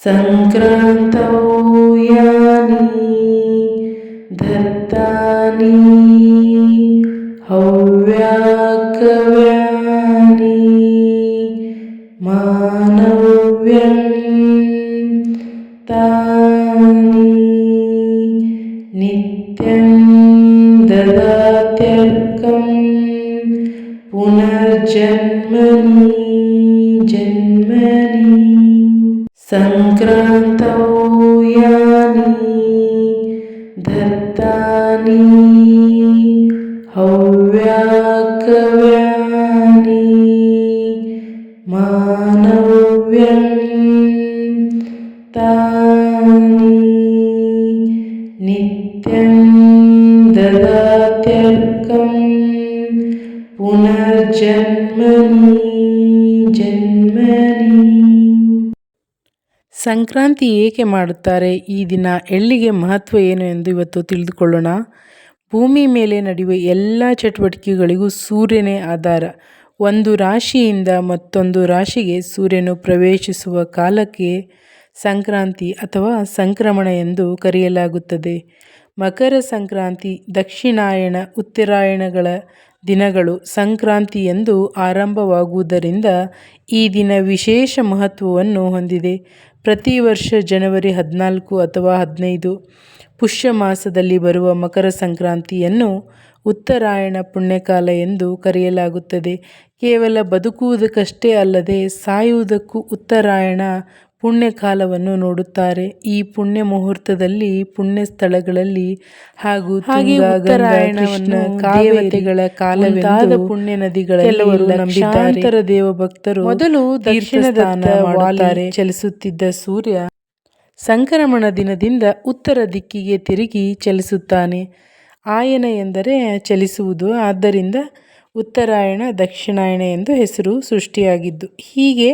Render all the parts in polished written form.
ಸಂಕ್ರಾಂತೌ ಯಾನಿ ದತ್ತಾನಿ ಹವ್ಯಾಕವ್ಯಾನಿ ಮಾನವ್ಯಂ ತಾನಿ ನಿತ್ಯಂ ದದಾತ್ಯರ್ಕಂ ಪುನರ್ಜನ್ಮನಿ ಜನ್ಮನಿ ಸಂಕ್ರಾಂತೌ ಯಾನಿ ದತ್ತಾನಿ ಹವ್ಯಾಕವ್ಯಾನಿ ಮಾನವ್ಯಂ ತಾನಿ ನಿತ್ಯಂ ದದಾತ್ಯರ್ಕಂ ಪುನರ್ಜನ್ಮನಿ ಜನ್ಮನಿ. ಸಂಕ್ರಾಂತಿ ಏಕೆ ಮಾಡುತ್ತಾರೆ? ಈ ದಿನ ಎಳ್ಳಿಗೆ ಮಹತ್ವ ಏನು ಎಂದು ಇವತ್ತು ತಿಳಿದುಕೊಳ್ಳೋಣ. ಭೂಮಿ ಮೇಲೆ ನಡೆಯುವ ಎಲ್ಲ ಚಟುವಟಿಕೆಗಳಿಗೂ ಸೂರ್ಯನೇ ಆಧಾರ. ಒಂದು ರಾಶಿಯಿಂದ ಮತ್ತೊಂದು ರಾಶಿಗೆ ಸೂರ್ಯನು ಪ್ರವೇಶಿಸುವ ಕಾಲಕ್ಕೆ ಸಂಕ್ರಾಂತಿ ಅಥವಾ ಸಂಕ್ರಮಣ ಎಂದು ಕರೆಯಲಾಗುತ್ತದೆ. ಮಕರ ಸಂಕ್ರಾಂತಿ, ದಕ್ಷಿಣಾಯಣ, ಉತ್ತರಾಯಣಗಳ ದಿನಗಳು ಸಂಕ್ರಾಂತಿ ಎಂದು ಆರಂಭವಾಗುವುದರಿಂದ ಈ ದಿನ ವಿಶೇಷ ಮಹತ್ವವನ್ನು ಹೊಂದಿದೆ. ಪ್ರತಿ ವರ್ಷ ಜನವರಿ 14 ಅಥವಾ 15 ಪುಷ್ಯ ಮಾಸದಲ್ಲಿ ಬರುವ ಮಕರ ಸಂಕ್ರಾಂತಿಯನ್ನು ಉತ್ತರಾಯಣ ಪುಣ್ಯಕಾಲ ಎಂದು ಕರೆಯಲಾಗುತ್ತದೆ. ಕೇವಲ ಬದುಕುವುದಕ್ಕಷ್ಟೇ ಅಲ್ಲದೆ ಸಾಯುವುದಕ್ಕೂ ಉತ್ತರಾಯಣ ಪುಣ್ಯಕಾಲವನ್ನು ನೋಡುತ್ತಾರೆ. ಈ ಪುಣ್ಯ ಮುಹೂರ್ತದಲ್ಲಿ ಪುಣ್ಯ ಸ್ಥಳಗಳಲ್ಲಿ ಹಾಗೂ ಉತ್ತರಾಯಣವನ್ನು ದೇವತೆಗಳ ಕಾಲವೆಂದು ಪುಣ್ಯ ನದಿಗಳಲ್ಲಿ ಲಕ್ಷಾಂತರ ದೇವ ಭಕ್ತರು ಮೊದಲು ದಕ್ಷಿಣದತ್ತ ವಾಲಿಗೆ ಚಲಿಸುತ್ತಿದ್ದ ಸೂರ್ಯ ಸಂಕ್ರಮಣ ದಿನದಿಂದ ಉತ್ತರ ದಿಕ್ಕಿಗೆ ತಿರುಗಿ ಚಲಿಸುತ್ತಾನೆ. ಆಯನ ಎಂದರೆ ಚಲಿಸುವುದು, ಆದ್ದರಿಂದ ಉತ್ತರಾಯಣ ದಕ್ಷಿಣಾಯಣ ಎಂದು ಹೆಸರು ಸೃಷ್ಟಿಯಾಗಿದ್ದು. ಹೀಗೆ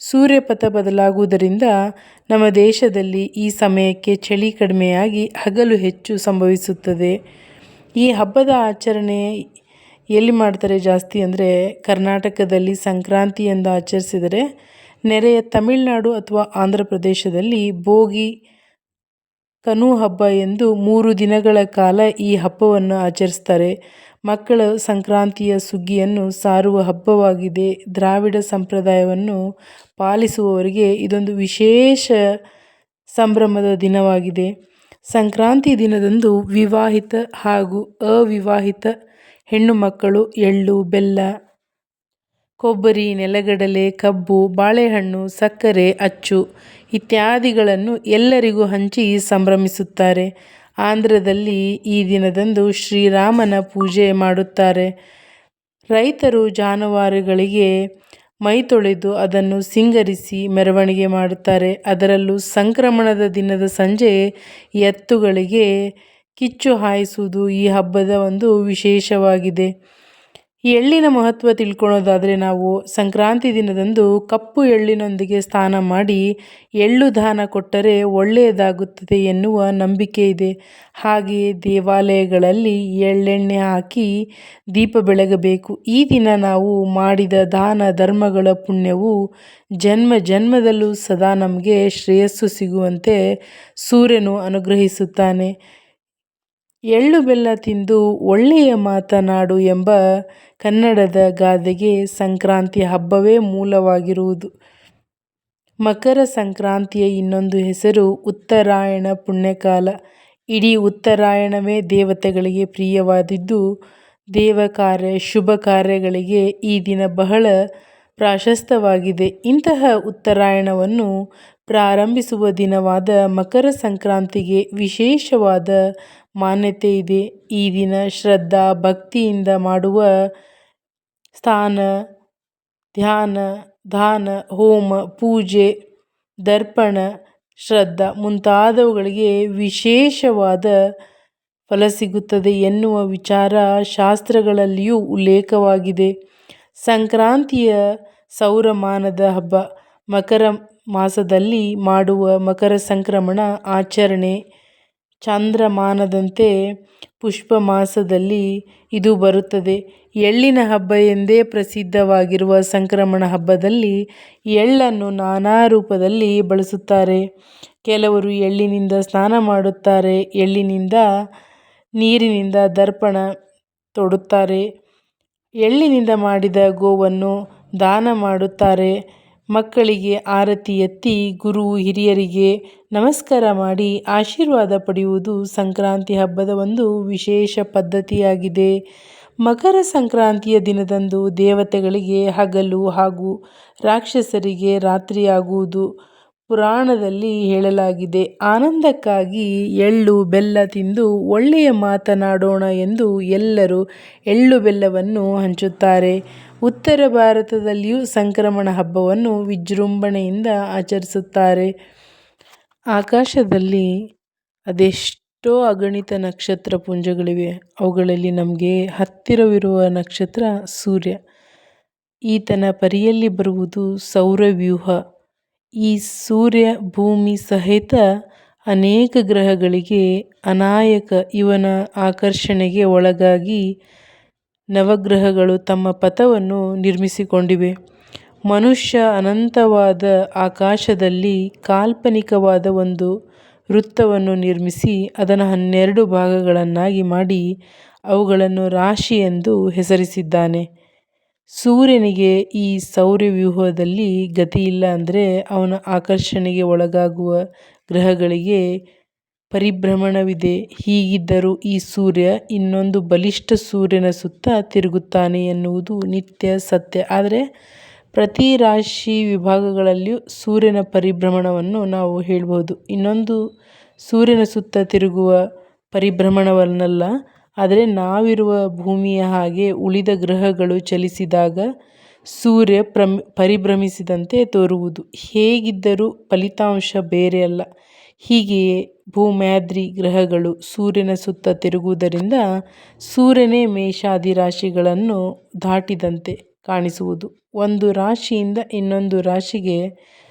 ಸೂರ್ಯಪಥ ಬದಲಾಗುವುದರಿಂದ ನಮ್ಮ ದೇಶದಲ್ಲಿ ಈ ಸಮಯಕ್ಕೆ ಚಳಿ ಕಡಿಮೆಯಾಗಿ ಹಗಲು ಹೆಚ್ಚು ಸಂಭವಿಸುತ್ತದೆ. ಈ ಹಬ್ಬದ ಆಚರಣೆ ಎಲ್ಲಿ ಮಾಡ್ತಾರೆ ಜಾಸ್ತಿ ಅಂದರೆ ಕರ್ನಾಟಕದಲ್ಲಿ ಸಂಕ್ರಾಂತಿ ಎಂದು ಆಚರಿಸಿದರೆ, ನೆರೆಯ ತಮಿಳುನಾಡು ಅಥವಾ ಆಂಧ್ರ ಪ್ರದೇಶದಲ್ಲಿ ಭೋಗಿ, ಕನು ಹಬ್ಬ ಎಂದು 3 ದಿನಗಳ ಕಾಲ ಈ ಹಬ್ಬವನ್ನು ಆಚರಿಸ್ತಾರೆ. ಮಕ್ಕಳ ಸಂಕ್ರಾಂತಿಯ ಸುಗ್ಗಿಯನ್ನು ಸಾರುವ ಹಬ್ಬವಾಗಿದೆ. ದ್ರಾವಿಡ ಸಂಪ್ರದಾಯವನ್ನು ಪಾಲಿಸುವವರಿಗೆ ಇದೊಂದು ವಿಶೇಷ ಸಂಭ್ರಮದ ದಿನವಾಗಿದೆ. ಸಂಕ್ರಾಂತಿ ದಿನದಂದು ವಿವಾಹಿತ ಹಾಗೂ ಅವಿವಾಹಿತ ಹೆಣ್ಣು ಮಕ್ಕಳು ಎಳ್ಳು, ಬೆಲ್ಲ, ಕೊಬ್ಬರಿ, ನೆಲಗಡಲೆ, ಕಬ್ಬು, ಬಾಳೆಹಣ್ಣು, ಸಕ್ಕರೆ, ಅಚ್ಚು ಇತ್ಯಾದಿಗಳನ್ನು ಎಲ್ಲರಿಗೂ ಹಂಚಿ ಸಂಭ್ರಮಿಸುತ್ತಾರೆ. ಆಂಧ್ರದಲ್ಲಿ ಈ ದಿನದಂದು ಶ್ರೀರಾಮನ ಪೂಜೆ ಮಾಡುತ್ತಾರೆ. ರೈತರು ಜಾನುವಾರುಗಳಿಗೆ ಮೈ ತೊಳೆದು ಅದನ್ನು ಸಿಂಗರಿಸಿ ಮೆರವಣಿಗೆ ಮಾಡುತ್ತಾರೆ. ಅದರಲ್ಲೂ ಸಂಕ್ರಮಣದ ದಿನದ ಸಂಜೆ ಎತ್ತುಗಳಿಗೆ ಕಿಚ್ಚು ಹಾಯಿಸುವುದು ಈ ಹಬ್ಬದ ಒಂದು ವಿಶೇಷವಾಗಿದೆ. ಈ ಎಳ್ಳಿನ ಮಹತ್ವ ತಿಳ್ಕೊಳ್ಳೋದಾದರೆ, ನಾವು ಸಂಕ್ರಾಂತಿ ದಿನದಂದು ಕಪ್ಪು ಎಳ್ಳಿನೊಂದಿಗೆ ಸ್ನಾನ ಮಾಡಿ ಎಳ್ಳು ದಾನ ಕೊಟ್ಟರೆ ಒಳ್ಳೆಯದಾಗುತ್ತದೆ ಎನ್ನುವ ನಂಬಿಕೆ ಇದೆ. ಹಾಗೆಯೇ ದೇವಾಲಯಗಳಲ್ಲಿ ಎಳ್ಳೆಣ್ಣೆ ಹಾಕಿ ದೀಪ ಬೆಳಗಬೇಕು. ಈ ದಿನ ನಾವು ಮಾಡಿದ ದಾನ ಧರ್ಮಗಳ ಪುಣ್ಯವು ಜನ್ಮ ಜನ್ಮದಲ್ಲೂ ಸದಾ ನಮಗೆ ಶ್ರೇಯಸ್ಸು ಸಿಗುವಂತೆ ಸೂರ್ಯನು ಅನುಗ್ರಹಿಸುತ್ತಾನೆ. ಎಳ್ಳು ಬೆಲ್ಲ ತಿಂದು ಒಳ್ಳೆಯ ಮಾತನಾಡು ಎಂಬ ಕನ್ನಡದ ಗಾದೆಗೆ ಸಂಕ್ರಾಂತಿ ಹಬ್ಬವೇ ಮೂಲವಾಗಿರುವುದು. ಮಕರ ಸಂಕ್ರಾಂತಿಯ ಇನ್ನೊಂದು ಹೆಸರು ಉತ್ತರಾಯಣ ಪುಣ್ಯಕಾಲ. ಇಡೀ ಉತ್ತರಾಯಣವೇ ದೇವತೆಗಳಿಗೆ ಪ್ರಿಯವಾದಿದ್ದು, ದೇವ ಕಾರ್ಯ, ಶುಭ ಕಾರ್ಯಗಳಿಗೆ ಈ ದಿನ ಬಹಳ ಪ್ರಾಶಸ್ತ್ಯವಾಗಿದೆ. ಇಂತಹ ಉತ್ತರಾಯಣವನ್ನು ಪ್ರಾರಂಭಿಸುವ ದಿನವಾದ ಮಕರ ಸಂಕ್ರಾಂತಿಗೆ ವಿಶೇಷವಾದ ಮಾನ್ಯತೆ ಇದೆ. ಈ ದಿನ ಶ್ರದ್ಧಾ ಭಕ್ತಿಯಿಂದ ಮಾಡುವ ಸ್ನಾನ, ಧ್ಯಾನ, ದಾನ, ಹೋಮ, ಪೂಜೆ, ತರ್ಪಣ, ಶ್ರಾದ್ದ ಮುಂತಾದವುಗಳಿಗೆ ವಿಶೇಷವಾದ ಫಲ ಸಿಗುತ್ತದೆ ಎನ್ನುವ ವಿಚಾರ ಶಾಸ್ತ್ರಗಳಲ್ಲಿಯೂ ಉಲ್ಲೇಖವಾಗಿದೆ. ಸಂಕ್ರಾಂತಿಯ ಸೌರಮಾನದ ಹಬ್ಬ. ಮಕರ ಮಾಸದಲ್ಲಿ ಮಾಡುವ ಮಕರ ಸಂಕ್ರಮಣ ಆಚರಣೆ ಚಾಂದ್ರಮಾನದಂತೆ ಪುಷ್ಯ ಮಾಸದಲ್ಲಿ ಇದು ಬರುತ್ತದೆ. ಎಳ್ಳಿನ ಹಬ್ಬ ಎಂದೇ ಪ್ರಸಿದ್ಧವಾಗಿರುವ ಸಂಕ್ರಮಣ ಹಬ್ಬದಲ್ಲಿ ಎಳ್ಳನ್ನು ನಾನಾ ರೂಪದಲ್ಲಿ ಬಳಸುತ್ತಾರೆ. ಕೆಲವರು ಎಳ್ಳಿನಿಂದ ಸ್ನಾನ ಮಾಡುತ್ತಾರೆ, ಎಳ್ಳಿನಿಂದ ನೀರಿನಿಂದ ದರ್ಪಣ ತೊಡುತ್ತಾರೆ, ಎಳ್ಳಿನಿಂದ ಮಾಡಿದ ಗೋವನ್ನು ದಾನ ಮಾಡುತ್ತಾರೆ. ಮಕ್ಕಳಿಗೆ ಆರತಿ ಎತ್ತಿ ಗುರು ಹಿರಿಯರಿಗೆ ನಮಸ್ಕಾರ ಮಾಡಿ ಆಶೀರ್ವಾದ ಪಡೆಯುವುದು ಸಂಕ್ರಾಂತಿ ಹಬ್ಬದ ಒಂದು ವಿಶೇಷ ಪದ್ಧತಿಯಾಗಿದೆ. ಮಕರ ಸಂಕ್ರಾಂತಿಯ ದಿನದಂದು ದೇವತೆಗಳಿಗೆ ಹಗಲು ಹಾಗೂ ರಾಕ್ಷಸರಿಗೆ ರಾತ್ರಿಯಾಗುವುದು ಪುರಾಣದಲ್ಲಿ ಹೇಳಲಾಗಿದೆ. ಆನಂದಕ್ಕಾಗಿ ಎಳ್ಳು ಬೆಲ್ಲ ತಿಂದು ಒಳ್ಳೆಯ ಮಾತನಾಡೋಣ ಎಂದು ಎಲ್ಲರೂ ಎಳ್ಳು ಬೆಲ್ಲವನ್ನು ಹಂಚುತ್ತಾರೆ. ಉತ್ತರ ಭಾರತದಲ್ಲಿಯೂ ಸಂಕ್ರಮಣ ಹಬ್ಬವನ್ನು ವಿಜೃಂಭಣೆಯಿಂದ ಆಚರಿಸುತ್ತಾರೆ. ಆಕಾಶದಲ್ಲಿ ಅದೆಷ್ಟೋ ಅಗಣಿತ ನಕ್ಷತ್ರ ಪುಂಜಗಳಿವೆ. ಅವುಗಳಲ್ಲಿ ನಮಗೆ ಹತ್ತಿರವಿರುವ ನಕ್ಷತ್ರ ಸೂರ್ಯ. ಈತನ ಪರಿಯಲ್ಲಿ ಬರುವುದು ಸೌರವ್ಯೂಹ. ಈ ಸೂರ್ಯ ಭೂಮಿ ಸಹಿತ ಅನೇಕ ಗ್ರಹಗಳಿಗೆ ಅನಾಯಕ. ಇವನ ಆಕರ್ಷಣೆಗೆ ಒಳಗಾಗಿ ನವಗ್ರಹಗಳು ತಮ್ಮ ಪಥವನ್ನು ನಿರ್ಮಿಸಿಕೊಂಡಿವೆ. ಮನುಷ್ಯ ಅನಂತವಾದ ಆಕಾಶದಲ್ಲಿ ಕಾಲ್ಪನಿಕವಾದ ಒಂದು ವೃತ್ತವನ್ನು ನಿರ್ಮಿಸಿ ಅದನ್ನು 12 ಭಾಗಗಳನ್ನಾಗಿ ಮಾಡಿ ಅವುಗಳನ್ನು ರಾಶಿ ಎಂದು ಹೆಸರಿಸಿದ್ದಾನೆ. ಸೂರ್ಯನಿಗೆ ಈ ಸೌರವ್ಯೂಹದಲ್ಲಿ ಗತಿಯಿಲ್ಲ. ಅಂದರೆ ಅವನ ಆಕರ್ಷಣೆಗೆ ಒಳಗಾಗುವ ಗ್ರಹಗಳಿಗೆ ಪರಿಭ್ರಮಣವಿದೆ. ಹೀಗಿದ್ದರೂ ಈ ಸೂರ್ಯ ಇನ್ನೊಂದು ಬಲಿಷ್ಠ ಸೂರ್ಯನ ಸುತ್ತ ತಿರುಗುತ್ತಾನೆ ಎನ್ನುವುದು ನಿತ್ಯ ಸತ್ಯ. ಆದರೆ ಪ್ರತಿ ರಾಶಿ ವಿಭಾಗಗಳಲ್ಲಿಯೂ ಸೂರ್ಯನ ಪರಿಭ್ರಮಣವನ್ನು ನಾವು ಹೇಳಬಹುದು. ಇನ್ನೊಂದು ಸೂರ್ಯನ ಸುತ್ತ ತಿರುಗುವ ಪರಿಭ್ರಮಣವನ್ನಲ್ಲ. ಆದರೆ ನಾವಿರುವ ಭೂಮಿಯ ಹಾಗೆ ಉಳಿದ ಗ್ರಹಗಳು ಚಲಿಸಿದಾಗ ಸೂರ್ಯ ಪರಿಭ್ರಮಿಸಿದಂತೆ ತೋರುವುದು. ಹೇಗಿದ್ದರೂ ಫಲಿತಾಂಶ ಬೇರೆ ಅಲ್ಲ. ಹೀಗೆಯೇ ಭೂಮ್ಯಾದ್ರಿ ಗ್ರಹಗಳು ಸೂರ್ಯನ ಸುತ್ತ ತಿರುಗುವುದರಿಂದ ಸೂರ್ಯನೇ ಮೇಷಾದಿ ರಾಶಿಗಳನ್ನು ದಾಟಿದಂತೆ ಕಾಣಿಸುವುದು. ಒಂದು ರಾಶಿಯಿಂದ ಇನ್ನೊಂದು ರಾಶಿಗೆ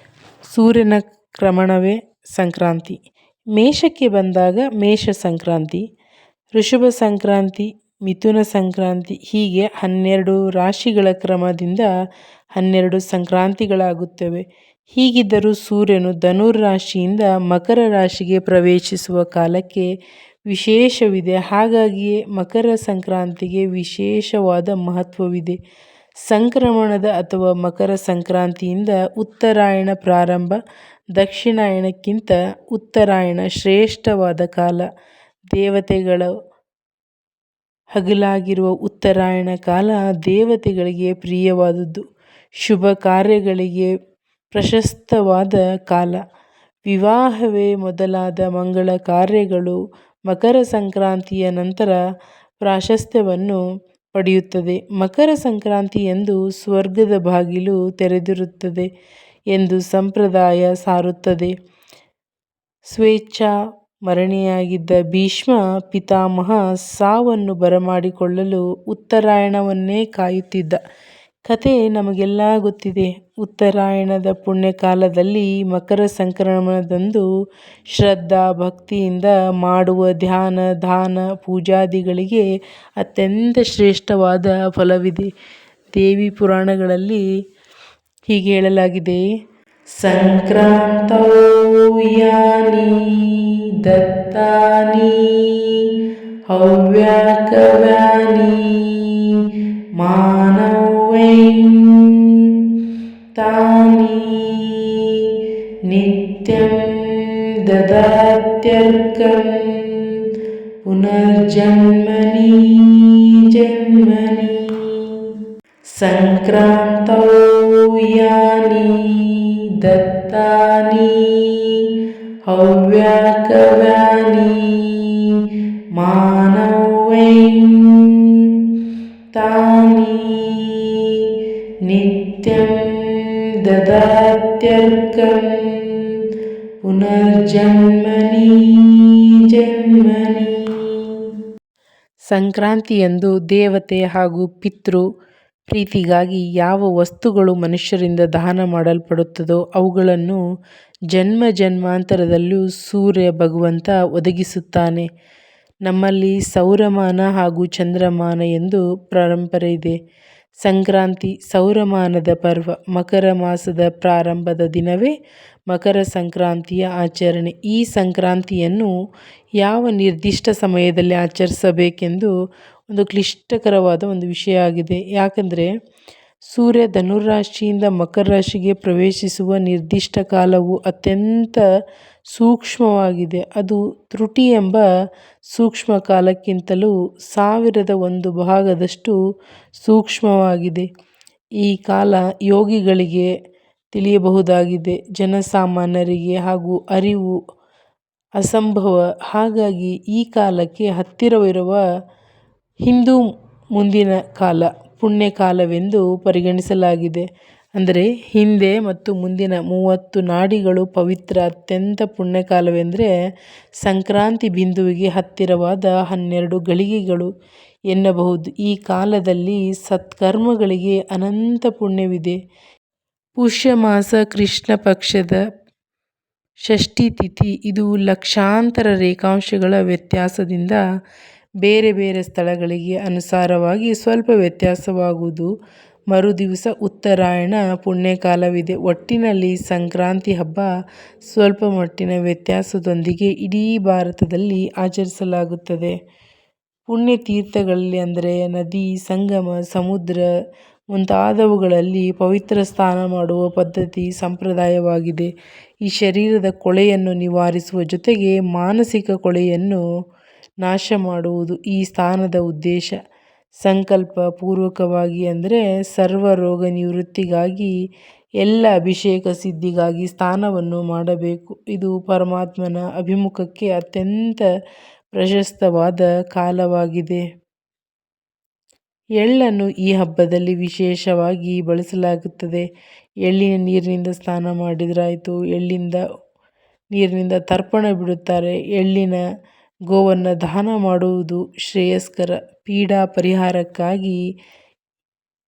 ಸೂರ್ಯನ ಕ್ರಮಣವೇ ಸಂಕ್ರಾಂತಿ. ಮೇಷಕ್ಕೆ ಬಂದಾಗ ಮೇಷ ಸಂಕ್ರಾಂತಿ, ಋಷಭ ಸಂಕ್ರಾಂತಿ, ಮಿಥುನ ಸಂಕ್ರಾಂತಿ, ಹೀಗೆ 12 ರಾಶಿಗಳ ಕ್ರಮದಿಂದ 12 ಸಂಕ್ರಾಂತಿಗಳಾಗುತ್ತವೆ. ಹೀಗಿದ್ದರೂ ಸೂರ್ಯನು ಧನುರ್ ರಾಶಿಯಿಂದ ಮಕರ ರಾಶಿಗೆ ಪ್ರವೇಶಿಸುವ ಕಾಲಕ್ಕೆ ವಿಶೇಷವಿದೆ. ಹಾಗಾಗಿಯೇ ಮಕರ ಸಂಕ್ರಾಂತಿಗೆ ವಿಶೇಷವಾದ ಮಹತ್ವವಿದೆ. ಸಂಕ್ರಮಣದ ಅಥವಾ ಮಕರ ಸಂಕ್ರಾಂತಿಯಿಂದ ಉತ್ತರಾಯಣ ಪ್ರಾರಂಭ. ದಕ್ಷಿಣಾಯಣಕ್ಕಿಂತ ಉತ್ತರಾಯಣ ಶ್ರೇಷ್ಠವಾದ ಕಾಲ. ದೇವತೆಗಳ ಹಗಲಾಗಿರುವ ಉತ್ತರಾಯಣ ಕಾಲ ದೇವತೆಗಳಿಗೆ ಪ್ರಿಯವಾದುದು. ಶುಭ ಕಾರ್ಯಗಳಿಗೆ ಪ್ರಶಸ್ತವಾದ ಕಾಲ. ವಿವಾಹವೇ ಮೊದಲಾದ ಮಂಗಳ ಕಾರ್ಯಗಳು ಮಕರ ಸಂಕ್ರಾಂತಿಯ ನಂತರ ಪ್ರಾಶಸ್ತ್ಯವನ್ನು ಪಡೆಯುತ್ತದೆ. ಮಕರ ಸಂಕ್ರಾಂತಿಯಂದು ಸ್ವರ್ಗದ ಬಾಗಿಲು ತೆರೆದಿರುತ್ತದೆ ಎಂದು ಸಂಪ್ರದಾಯ ಸಾರುತ್ತದೆ. ಸ್ವೇಚ್ಛಾ ಮರಣಿಯಾಗಿದ್ದ ಭೀಷ್ಮ ಪಿತಾಮಹ ಸಾವನ್ನು ಬರಮಾಡಿಕೊಳ್ಳಲು ಉತ್ತರಾಯಣವನ್ನೇ ಕಾಯುತ್ತಿದ್ದ ಕಥೆ ನಮಗೆಲ್ಲ ಗೊತ್ತಿದೆ. ಉತ್ತರಾಯಣದ ಪುಣ್ಯಕಾಲದಲ್ಲಿ ಮಕರ ಸಂಕ್ರಮಣದಂದು ಶ್ರದ್ಧಾ ಭಕ್ತಿಯಿಂದ ಮಾಡುವ ಧ್ಯಾನ ದಾನ ಪೂಜಾದಿಗಳಿಗೆ ಅತ್ಯಂತ ಶ್ರೇಷ್ಠವಾದ ಫಲವಿದೆ. ದೇವಿ ಪುರಾಣಗಳಲ್ಲಿ ಹೀಗೆ ಹೇಳಲಾಗಿದೆ. ಸಂಕ್ರಾಂತೌ ಯಾನಿ ದತ್ತಾನಿ ಹವ್ಯಕವ್ಯಾನಿ ಮಾನವೈಂ ತಾನಿ ನಿತ್ಯಂ ದದಾತ್ಯರ್ಕಂ ಪುನರ್ಜನ್ಮನಿ ಜನ್ಮನಿ. ಸಂಕ್ರಾಂತೌ ಯಾನಿ ದತ್ತಾನಿ ಹವ್ಯಕವ್ಯಾನಿ ಮಾನವೈಂ ತಾನಿ ನಿತ್ಯಂ ದದಾತ್ಯರ್ಕಂ ಪುನರ್ಜನ್ಮನಿ ಜನ್ಮನಿ. ಸಂಕ್ರಾಂತಿಯಂದು ದೇವತೆ ಹಾಗೂ ಪಿತೃ ಪ್ರೀತಿಗಾಗಿ ಯಾವ ವಸ್ತುಗಳು ಮನುಷ್ಯರಿಂದ ದಾನ ಮಾಡಲ್ಪಡುತ್ತದೋ ಅವುಗಳನ್ನು ಜನ್ಮ ಜನ್ಮಾಂತರದಲ್ಲೂ ಸೂರ್ಯ ಭಗವಂತ ಒದಗಿಸುತ್ತಾನೆ. ನಮ್ಮಲ್ಲಿ ಸೌರಮಾನ ಹಾಗೂ ಚಂದ್ರಮಾನ ಎಂದು ಪರಂಪರೆ ಇದೆ. ಸಂಕ್ರಾಂತಿ ಸೌರಮಾನದ ಪರ್ವ. ಮಕರ ಮಾಸದ ಪ್ರಾರಂಭದ ದಿನವೇ ಮಕರ ಸಂಕ್ರಾಂತಿಯ ಆಚರಣೆ. ಈ ಸಂಕ್ರಾಂತಿಯನ್ನು ಯಾವ ನಿರ್ದಿಷ್ಟ ಸಮಯದಲ್ಲಿ ಆಚರಿಸಬೇಕೆಂದು ಒಂದು ಕ್ಲಿಷ್ಟಕರವಾದ ಒಂದು ವಿಷಯ ಆಗಿದೆ. ಯಾಕಂದರೆ ಸೂರ್ಯ ಧನುರಾಶಿಯಿಂದ ಮಕರ ರಾಶಿಗೆ ಪ್ರವೇಶಿಸುವ ನಿರ್ದಿಷ್ಟ ಕಾಲವು ಅತ್ಯಂತ ಸೂಕ್ಷ್ಮವಾಗಿದೆ. ಅದು ತ್ರುಟಿ ಎಂಬ ಸೂಕ್ಷ್ಮ ಕಾಲಕ್ಕಿಂತಲೂ 1001 ಭಾಗದಷ್ಟು ಸೂಕ್ಷ್ಮವಾಗಿದೆ. ಈ ಕಾಲ ಯೋಗಿಗಳಿಗೆ ತಿಳಿಯಬಹುದಾಗಿದೆ, ಜನಸಾಮಾನ್ಯರಿಗೆ ಹಾಗೂ ಅರಿವು ಅಸಂಭವ. ಹಾಗಾಗಿ ಈ ಕಾಲಕ್ಕೆ ಹತ್ತಿರವಿರುವ ಹಿಂದೂ ಮುಂದಿನ ಕಾಲ ಪುಣ್ಯಕಾಲವೆಂದು ಪರಿಗಣಿಸಲಾಗಿದೆ. ಅಂದರೆ ಹಿಂದೆ ಮತ್ತು ಮುಂದಿನ 30 ನಾಡಿಗಳು ಪವಿತ್ರ ಅತ್ಯಂತ ಪುಣ್ಯಕಾಲವೆಂದರೆ ಸಂಕ್ರಾಂತಿ ಬಿಂದುವಿಗೆ ಹತ್ತಿರವಾದ 12 ಗಳಿಗೆಗಳು ಎನ್ನಬಹುದು. ಈ ಕಾಲದಲ್ಲಿ ಸತ್ಕರ್ಮಗಳಿಗೆ ಅನಂತ ಪುಣ್ಯವಿದೆ. ಪುಷ್ಯ ಮಾಸ ಕೃಷ್ಣ ಪಕ್ಷದ ಷಷ್ಠಿ ತಿಥಿ. ಇದು ಲಕ್ಷಾಂತರ ರೇಖಾಂಶಗಳ ವ್ಯತ್ಯಾಸದಿಂದ ಬೇರೆ ಬೇರೆ ಸ್ಥಳಗಳಿಗೆ ಅನುಸಾರವಾಗಿ ಸ್ವಲ್ಪ ವ್ಯತ್ಯಾಸವಾಗುವುದು. ಮರುದಿವಸ ಉತ್ತರಾಯಣ ಪುಣ್ಯಕಾಲವಿದೆ. ಒಟ್ಟಿನಲ್ಲಿ ಸಂಕ್ರಾಂತಿ ಹಬ್ಬ ಸ್ವಲ್ಪ ಮಟ್ಟಿನ ವ್ಯತ್ಯಾಸದೊಂದಿಗೆ ಇಡೀ ಭಾರತದಲ್ಲಿ ಆಚರಿಸಲಾಗುತ್ತದೆ. ಪುಣ್ಯತೀರ್ಥಗಳಲ್ಲಿ ಅಂದರೆ ನದಿ, ಸಂಗಮ, ಸಮುದ್ರ ಮುಂತಾದವುಗಳಲ್ಲಿ ಪವಿತ್ರ ಸ್ನಾನ ಮಾಡುವ ಪದ್ಧತಿ ಸಂಪ್ರದಾಯವಾಗಿದೆ. ಈ ಶರೀರದ ಕೊಳೆಯನ್ನು ನಿವಾರಿಸುವ ಜೊತೆಗೆ ಮಾನಸಿಕ ಕೊಳೆಯನ್ನು ನಾಶ ಮಾಡುವುದು ಈ ಸ್ನಾನದ ಉದ್ದೇಶ. ಸಂಕಲ್ಪ ಪೂರ್ವಕವಾಗಿ ಅಂದರೆ ಸರ್ವ ರೋಗ ನಿವೃತ್ತಿಗಾಗಿ, ಎಲ್ಲ ಅಭಿಷೇಕ ಸಿದ್ಧಿಗಾಗಿ ಸ್ನಾನವನ್ನು ಮಾಡಬೇಕು. ಇದು ಪರಮಾತ್ಮನ ಅಭಿಮುಖಕ್ಕೆ ಅತ್ಯಂತ ಪ್ರಶಸ್ತವಾದ ಕಾಲವಾಗಿದೆ. ಎಳ್ಳನ್ನು ಈ ಹಬ್ಬದಲ್ಲಿ ವಿಶೇಷವಾಗಿ ಬಳಸಲಾಗುತ್ತದೆ. ಎಳ್ಳಿನ ನೀರಿನಿಂದ ಸ್ನಾನ ಮಾಡಿದರಾಯಿತು. ಎಳ್ಳಿಂದ ನೀರಿನಿಂದ ತರ್ಪಣ ಬಿಡುತ್ತಾರೆ. ಎಳ್ಳಿನ ಗೋವನ್ನು ದಾನ ಮಾಡುವುದು ಶ್ರೇಯಸ್ಕರ. ಪೀಡಾ ಪರಿಹಾರಕ್ಕಾಗಿ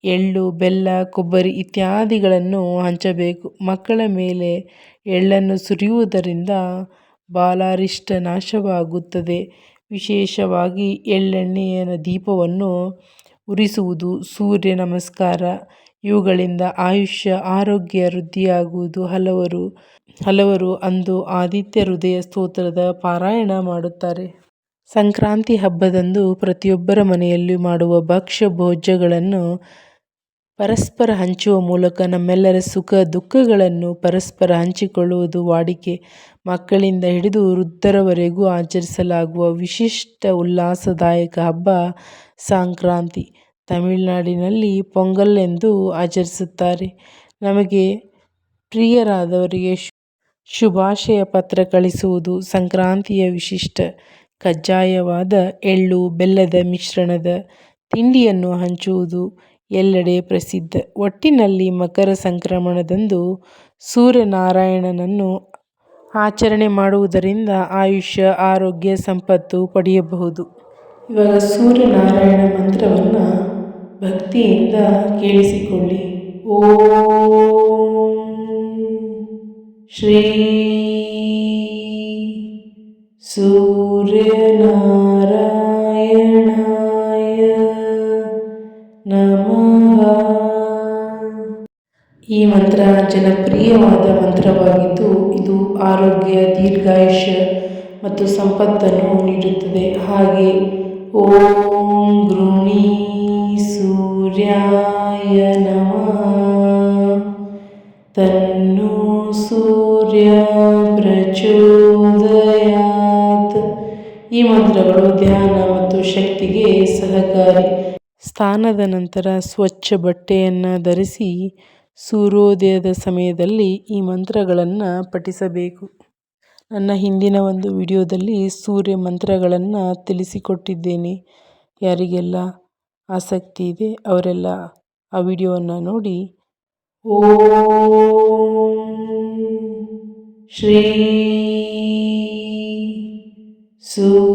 ಎಳ್ಳು, ಬೆಲ್ಲ, ಕೊಬ್ಬರಿ ಇತ್ಯಾದಿಗಳನ್ನು ಹಂಚಬೇಕು. ಮಕ್ಕಳ ಮೇಲೆ ಎಳ್ಳನ್ನು ಸುರಿಯುವುದರಿಂದ ಬಾಲಾರಿಷ್ಟ ನಾಶವಾಗುತ್ತದೆ. ವಿಶೇಷವಾಗಿ ಎಳ್ಳೆಣ್ಣೆಯ ದೀಪವನ್ನು ಉರಿಸುವುದು, ಸೂರ್ಯ ನಮಸ್ಕಾರ ಇವುಗಳಿಂದ ಆಯುಷ್ಯ ಆರೋಗ್ಯ ವೃದ್ಧಿಯಾಗುವುದು. ಹಲವರು ಅಂದು ಆದಿತ್ಯ ಹೃದಯ ಸ್ತೋತ್ರದ ಪಾರಾಯಣ ಮಾಡುತ್ತಾರೆ. ಸಂಕ್ರಾಂತಿ ಹಬ್ಬದಂದು ಪ್ರತಿಯೊಬ್ಬರ ಮನೆಯಲ್ಲಿ ಮಾಡುವ ಭಕ್ಷ್ಯ ಭೋಜ್ಯಗಳನ್ನು ಪರಸ್ಪರ ಹಂಚುವ ಮೂಲಕ ನಮ್ಮೆಲ್ಲರ ಸುಖ ದುಃಖಗಳನ್ನು ಪರಸ್ಪರ ಹಂಚಿಕೊಳ್ಳುವುದು ವಾಡಿಕೆ. ಮಕ್ಕಳಿಂದ ಹಿಡಿದು ವೃದ್ಧರವರೆಗೂ ಆಚರಿಸಲಾಗುವ ವಿಶಿಷ್ಟ ಉಲ್ಲಾಸದಾಯಕ ಹಬ್ಬ ಸಂಕ್ರಾಂತಿ. ತಮಿಳುನಾಡಿನಲ್ಲಿ ಪೊಂಗಲ್ ಎಂದು ಆಚರಿಸುತ್ತಾರೆ. ನಮಗೆ ಪ್ರಿಯರಾದವರಿಗೆ ಶುಭಾಶಯ ಪತ್ರ ಕಳಿಸುವುದು ಸಂಕ್ರಾಂತಿಯ ವಿಶಿಷ್ಟ. ಕಜ್ಜಾಯವಾದ ಎಳ್ಳು ಬೆಲ್ಲದ ಮಿಶ್ರಣದ ತಿಂಡಿಯನ್ನು ಹಂಚುವುದು ಎಲ್ಲೆಡೆ ಪ್ರಸಿದ್ಧ. ಒಟ್ಟಿನಲ್ಲಿ ಮಕರ ಸಂಕ್ರಮಣದಂದು ಸೂರ್ಯನಾರಾಯಣನನ್ನು ಆಚರಣೆ ಮಾಡುವುದರಿಂದ ಆಯುಷ್ಯ ಆರೋಗ್ಯ ಸಂಪತ್ತು ಪಡೆಯಬಹುದು. ಇವಾಗ ಸೂರ್ಯನಾರಾಯಣ ಮಂತ್ರವನ್ನು ಭಕ್ತಿಯಿಂದ ಕೇಳಿಸಿಕೊಳ್ಳಿ. ಓಂ ಶ್ರೀ ಸೂರ್ಯನಾರಾಯಣಾಯ ನಮಃ. ಈ ಮಂತ್ರ ಜನಪ್ರಿಯವಾದ ಮಂತ್ರವಾಗಿದ್ದು ಇದು ಆರೋಗ್ಯ, ದೀರ್ಘಾಯುಷ್ಯ ಮತ್ತು ಸಂಪತ್ತನ್ನು ನೀಡುತ್ತದೆ. ಹಾಗೆ ಓಂ ಗೃಣೀ ಸೂರ್ಯಾಯ ನಮಃ ತನ್ನೋ ಸೂರ್ಯ ಪ್ರಚೋದಯಾತ್. ಈ ಮಂತ್ರಗಳು ಧ್ಯಾನ ಮತ್ತು ಶಕ್ತಿಗೆ ಸಹಕಾರಿ. ಸ್ನಾನದ ನಂತರ ಸ್ವಚ್ಛ ಬಟ್ಟೆಯನ್ನು ಧರಿಸಿ ಸೂರ್ಯೋದಯದ ಸಮಯದಲ್ಲಿ ಈ ಮಂತ್ರಗಳನ್ನು ಪಠಿಸಬೇಕು. ನನ್ನ ಹಿಂದಿನ ಒಂದು ವಿಡಿಯೋದಲ್ಲಿ ಸೂರ್ಯ ಮಂತ್ರಗಳನ್ನು ತಿಳಿಸಿಕೊಟ್ಟಿದ್ದೇನೆ. ಯಾರಿಗೆಲ್ಲ ಆಸಕ್ತಿ ಇದೆ ಅವರೆಲ್ಲ ಆ ವಿಡಿಯೋವನ್ನು ನೋಡಿ. ಓಂ ಶ್ರೀ ಸೂರ್ಯನಾರಾಯಣಾಯ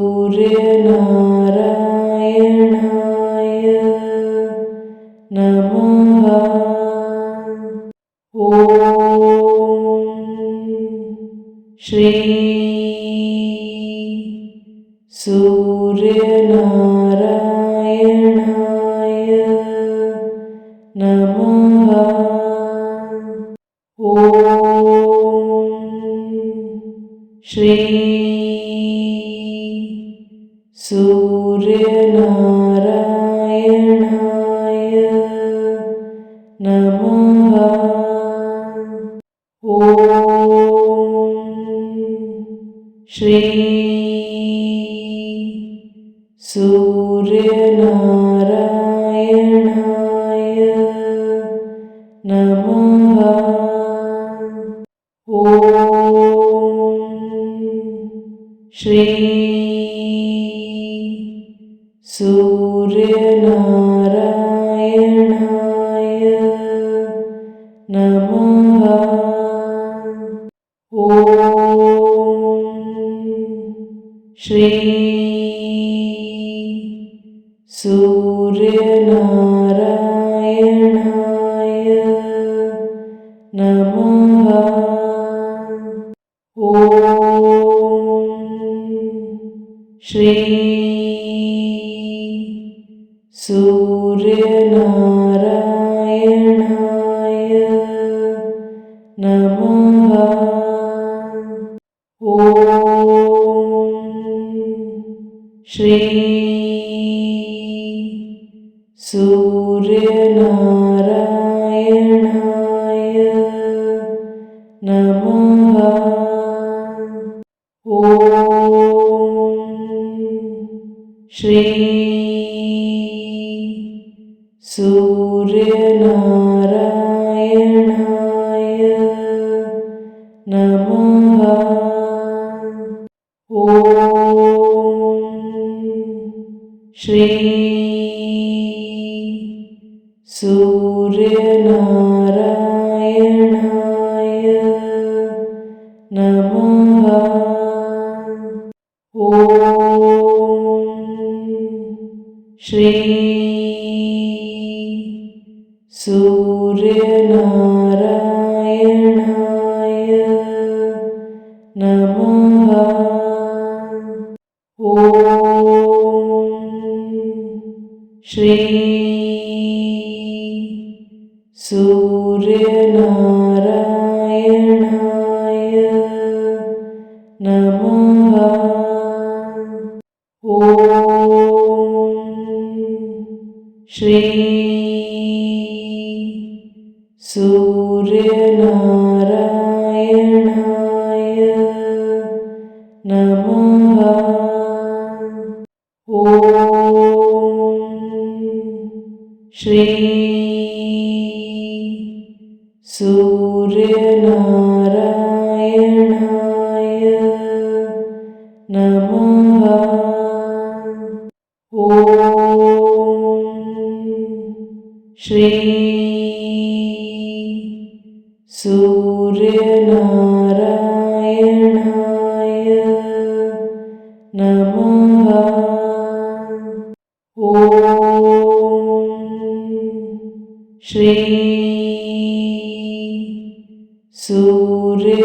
ನಮಃ. ಓಂ ಶ್ರೀ सूर्यनारायणाय नमः। ॐ श्री सूर्यनारायणाय नमः। ॐ श्री सूर्यनारायणाय नमः। ॐ श्री सूर्यनारायणाय नमः। ॐ श्री सूर्यनारायणाय नमः। ॐ श्री सूर्यनारायणाय नमः। ॐ श्री सूर्यनारायणाय नमः। ॐ श्री सूर्यनारायणाय नमः। ॐ श्री सूर्यनारायणाय नमः। ॐ श्री सूर्यनारायणाय नमः। ॐ श्री सूर्यनारायणाय नमः। ॐ श्री सूर्यनारायणाय नमः। ॐ श्री सूर्यनारायणाय नमः। ॐ श्री सूर्यनारायणाय नमः। ॐ श्री सूर्यनारायणाय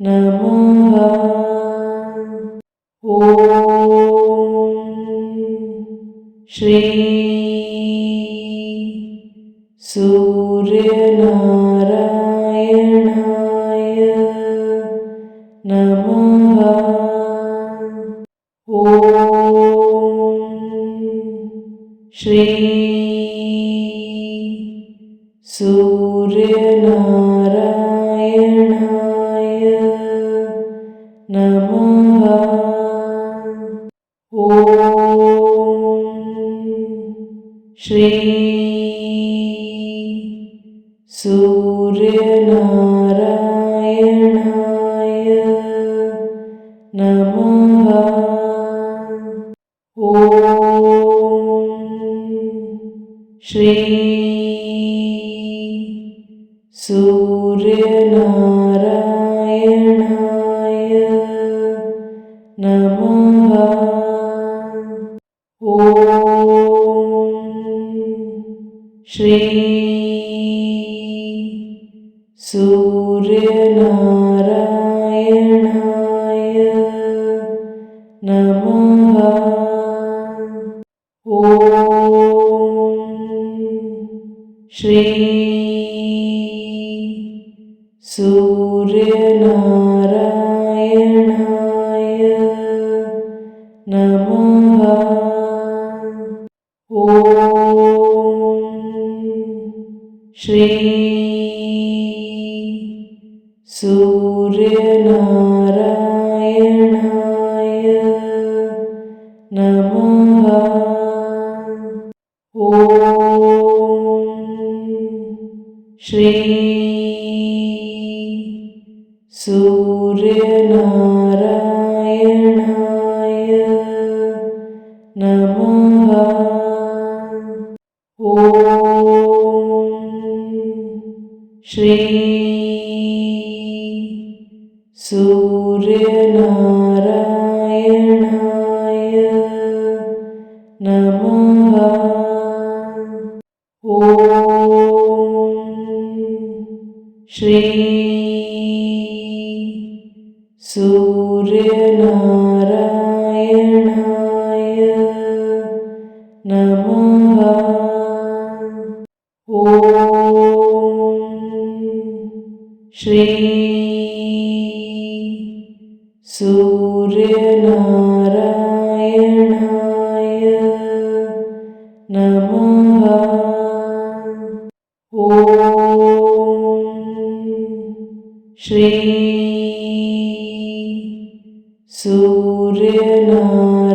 नमः। ॐ श्री सूर्यनारायणाय नमः। ॐ श्री सूर्यनारायणाय नमः। ॐ श्री सूर्यनारायणाय नमः। ॐ श्री सूर्यनारायणाय नमः। ॐ श्री सूर्यनारायणाय ನಮಃ. ಓಂ ಶ್ರೀ ಸೂರ್ಯನಾರಾಯಣಾಯ ನಮಃ. ಓಂ ಶ್ರೀ ಸೂರ್ಯನಾರಾಯಣಾಯ ನಮಃ. ಓಂ ಶ್ರೀ ಸೂರ್ಯನಾರಾಯಣಾಯ ನಮಃ. ಓಂ ಶ್ರೀ ಸೂರ್ಯನಾರಾಯಣಾಯ ನಮಃ. ಓಂ ಶ್ರೀ ಸೂರ್ಯನಾರಾಯಣಾಯ ನಮಃ. ಓಂ ಶ್ರೀ ಸೂರ್ಯನಾರಾಯಣಾಯ ನಮಃ. ಓಂ ಶ್ರೀ ಸೂರ್ಯನಾರಾಯಣಾಯ